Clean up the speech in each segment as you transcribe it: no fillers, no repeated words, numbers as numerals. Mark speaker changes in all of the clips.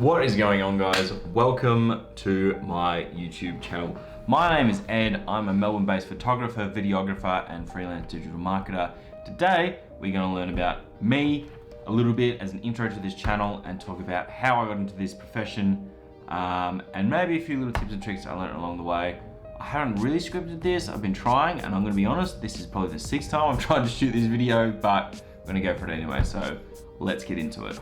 Speaker 1: What is going on, guys? Welcome to my YouTube channel. My name is Ed. I'm a Melbourne-based photographer, videographer, and freelance digital marketer. Today, we're going to learn about me a little bit as an intro to this channel and talk about how I got into this profession and maybe a few little tips and tricks I learned along the way. I haven't really scripted this. I've been trying, and I'm going to be honest, this is probably the 6th time I've tried to shoot this video, but I'm going to go for it anyway, so let's get into it.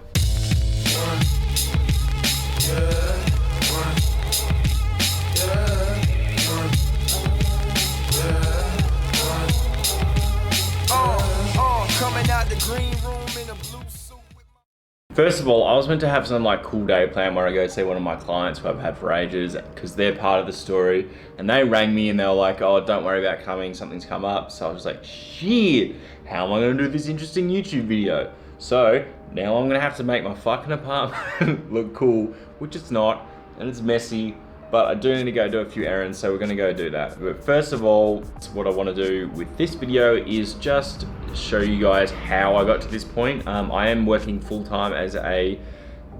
Speaker 1: First of all, I was meant to have some cool day plan where I go see one of my clients who I've had for ages because they're part of the story, and they rang me and they were like, oh, don't worry about coming, something's come up. So I was like, shit, how am I gonna do this interesting YouTube video? So now I'm gonna have to make my fucking apartment look cool, which it's not, and it's messy, but I do need to go do a few errands, so we're gonna go do that. But first of all, what I wanna do with this video is just show you guys how I got to this point. I am working full-time as a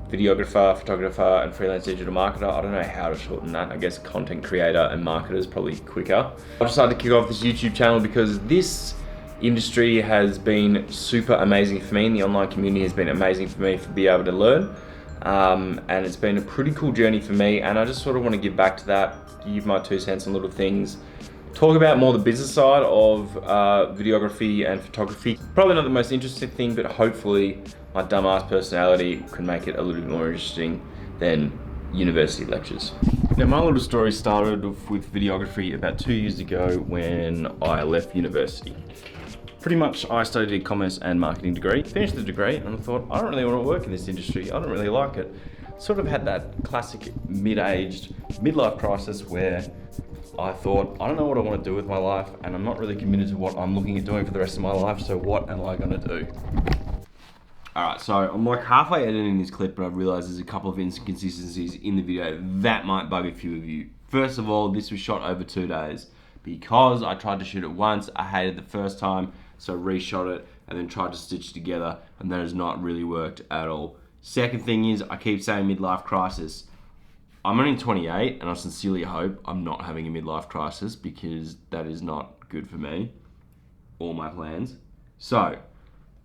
Speaker 1: videographer, photographer, and freelance digital marketer. I don't know how to shorten that. I guess content creator and marketer is probably quicker. I decided to kick off this YouTube channel because this industry has been super amazing for me, and the online community has been amazing for me to be able to learn. And it's been a pretty cool journey for me, and I just sort of want to give back to that, give my 2 cents on little things, talk about more the business side of videography and photography. Probably not the most interesting thing, but hopefully my dumbass personality can make it a little bit more interesting than university lectures. Now, my little story started with videography about 2 years ago when I left university. Pretty much, I studied a commerce and marketing degree, finished the degree, and I thought, I don't really want to work in this industry. I don't really like it. Sort of had that classic mid-aged, midlife crisis where I thought, I don't know what I want to do with my life, and I'm not really committed to what I'm looking at doing for the rest of my life, so what am I going to do? Alright, so I'm like halfway editing this clip, but I've realized there's a couple of inconsistencies in the video that might bug a few of you. First of all, this was shot over 2 days. Because I tried to shoot it once, I hated the first time, so reshot it and then tried to stitch together, and that has not really worked at all. Second thing is, I keep saying midlife crisis. I'm only 28, and I sincerely hope I'm not having a midlife crisis because that is not good for me or my plans. So,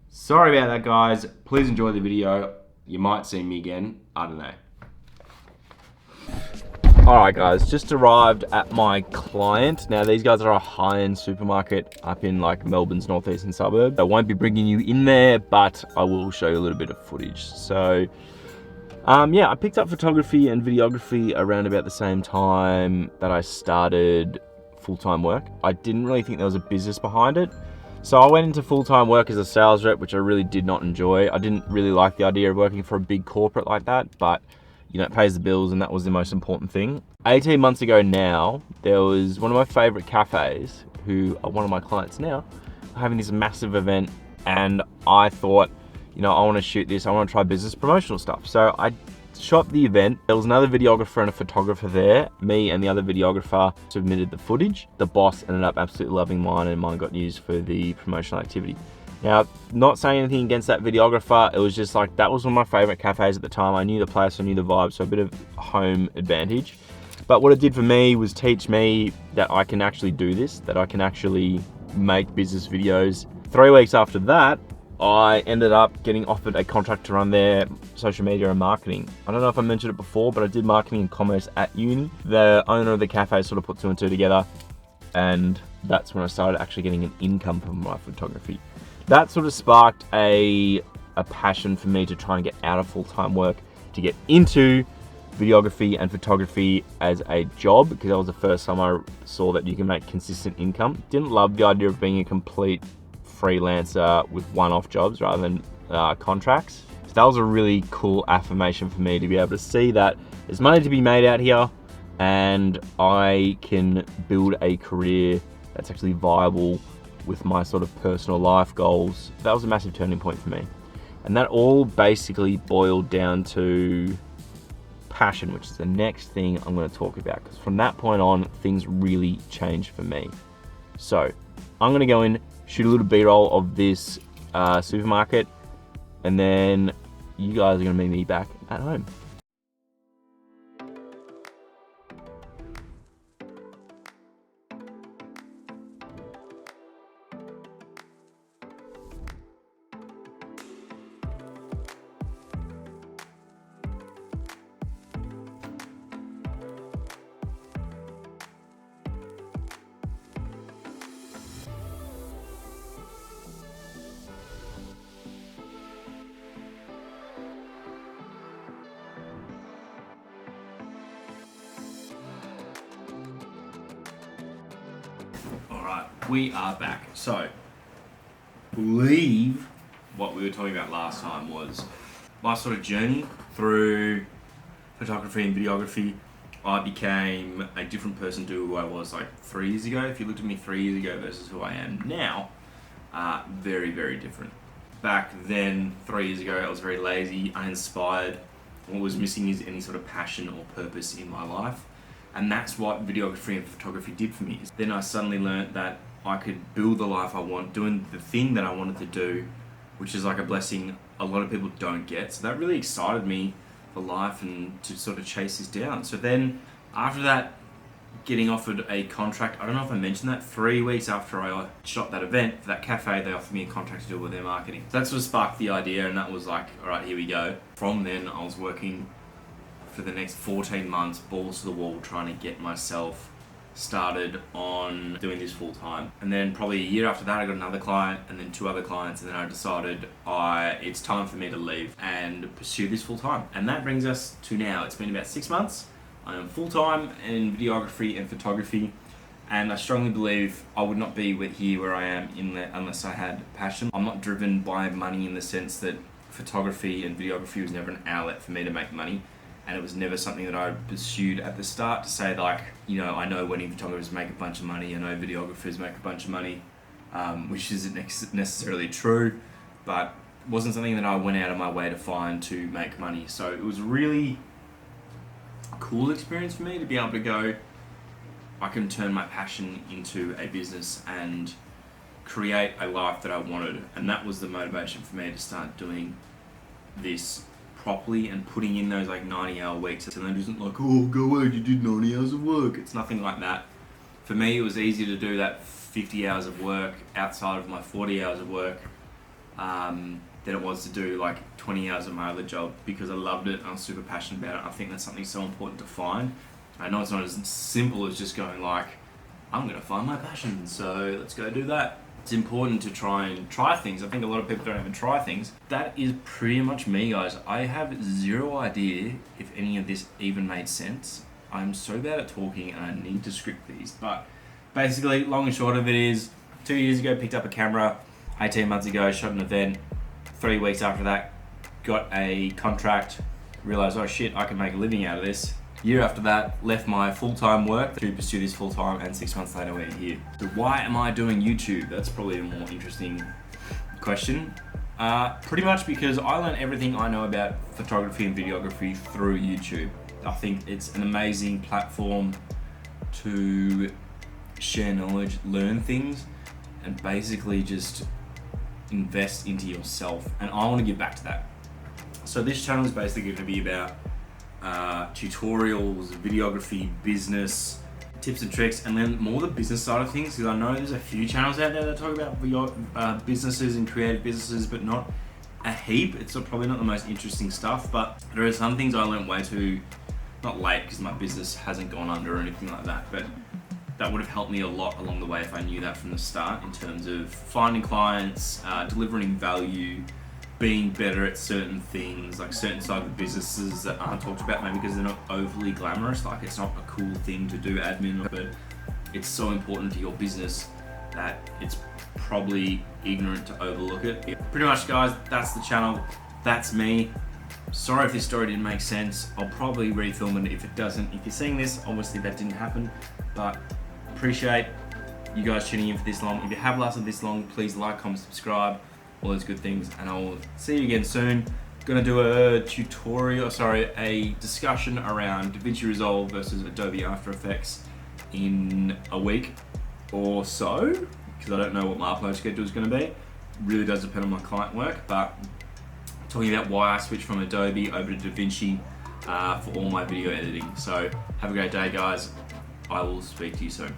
Speaker 1: sorry about that, guys. Please enjoy the video. You might see me again. I don't know. Alright guys, just arrived at my client. Now these guys are a high-end supermarket up in Melbourne's northeastern suburb. I won't be bringing you in there, but I will show you a little bit of footage. So, yeah, I picked up photography and videography around about the same time that I started full-time work. I didn't really think there was a business behind it. So I went into full-time work as a sales rep, which I really did not enjoy. I didn't really like the idea of working for a big corporate like that, but you know, it pays the bills, and that was the most important thing. 18 months ago now, there was one of my favorite cafes, who are one of my clients now, having this massive event, and I thought, you know, I want to shoot this, I want to try business promotional stuff. So I shot the event. There was another videographer and a photographer there. Me and the other videographer submitted the footage. The boss ended up absolutely loving mine, and mine got used for the promotional activity. Now, not saying anything against that videographer, it was just that was one of my favorite cafes at the time. I knew the place, I knew the vibe, so a bit of home advantage. But what it did for me was teach me that I can actually do this, that I can actually make business videos. 3 weeks after that, I ended up getting offered a contract to run their social media and marketing. I don't know if I mentioned it before, but I did marketing and commerce at uni. The owner of the cafe sort of put 2 and 2 together, and that's when I started actually getting an income from my photography. That sort of sparked a passion for me to try and get out of full-time work, to get into videography and photography as a job, because that was the first time I saw that you can make consistent income. Didn't love the idea of being a complete freelancer with one-off jobs rather than contracts. So that was a really cool affirmation for me to be able to see that there's money to be made out here, and I can build a career that's actually viable with my sort of personal life goals. That was a massive turning point for me. And that all basically boiled down to passion, which is the next thing I'm going to talk about, because from that point on, things really changed for me. So I'm going to go in, shoot a little B-roll of this supermarket, and then you guys are going to meet me back at home. Alright, we are back. So, believe what we were talking about last time was my sort of journey through photography and videography. I became a different person to who I was like 3 years ago. If you looked at me 3 years ago versus who I am now, very, very different. Back then, 3 years ago, I was very lazy, uninspired. What was missing is any sort of passion or purpose in my life. And that's what videography and photography did for me. Then I suddenly learned that I could build the life I want, doing the thing that I wanted to do, which is like a blessing a lot of people don't get. So that really excited me for life and to sort of chase this down. So then after that, getting offered a contract, I don't know if I mentioned that, 3 weeks after I shot that event for that cafe, they offered me a contract to do with their marketing. So that's what sparked the idea, and that was like, all right, here we go. From then, I was working for the next 14 months, balls to the wall, trying to get myself started on doing this full time. And then probably a year after that, I got another client and then 2 other clients, and then I decided it's time for me to leave and pursue this full time. And that brings us to now. It's been about 6 months. I am full time in videography and photography, and I strongly believe I would not be here where I am unless I had passion. I'm not driven by money in the sense that photography and videography was never an outlet for me to make money. And it was never something that I pursued at the start to say like, you know, I know wedding photographers make a bunch of money, I know videographers make a bunch of money, which isn't necessarily true, but it wasn't something that I went out of my way to find to make money. So it was really a cool experience for me to be able to go, I can turn my passion into a business and create a life that I wanted. And that was the motivation for me to start doing this properly and putting in those like 90-hour weeks. And then it isn't like, oh, go away, you did 90 hours of work. It's nothing like that. For me, it was easier to do that 50 hours of work outside of my 40 hours of work than it was to do like 20 hours of my other job, because I loved it and I was super passionate about it. I think that's something so important to find. I know it's not as simple as just going like, I'm gonna find my passion, so let's go do that. It's important to try things. I think a lot of people don't even try things. That is pretty much me, guys. I have zero idea if any of this even made sense. I'm so bad at talking and I need to script these. But basically, long and short of it is, 2 years ago, picked up a camera. 18 months ago, shot an event. 3 weeks after that, got a contract. Realized, oh shit, I can make a living out of this. Year after that, left my full-time work to pursue this full-time, and 6 months later we're here. So why am I doing YouTube? That's probably a more interesting question. Pretty much because I learned everything I know about photography and videography through YouTube. I think it's an amazing platform to share knowledge, learn things, and basically just invest into yourself. And I want to give back to that. So this channel is basically going to be about tutorials, videography, business, tips and tricks, and then more the business side of things, because I know there's a few channels out there that talk about businesses and creative businesses, but not a heap. It's probably not the most interesting stuff, but there are some things I learned way too, not late because my business hasn't gone under or anything like that, but that would have helped me a lot along the way if I knew that from the start, in terms of finding clients, delivering value, being better at certain things, like certain side of businesses that aren't talked about, maybe because they're not overly glamorous. Like, it's not a cool thing to do admin, but it's so important to your business that it's probably ignorant to overlook it. Pretty much, guys, that's the channel. That's me. Sorry if this story didn't make sense. I'll probably refilm it if it doesn't. If you're seeing this, obviously that didn't happen, but appreciate you guys tuning in for this long. If you have lasted this long, please like, comment, subscribe, all those good things, and I'll see you again soon. Gonna do a a discussion around DaVinci Resolve versus Adobe After Effects in a week or so, because I don't know what my upload schedule is gonna be. Really does depend on my client work, but talking about why I switched from Adobe over to DaVinci for all my video editing. So have a great day, guys. I will speak to you soon.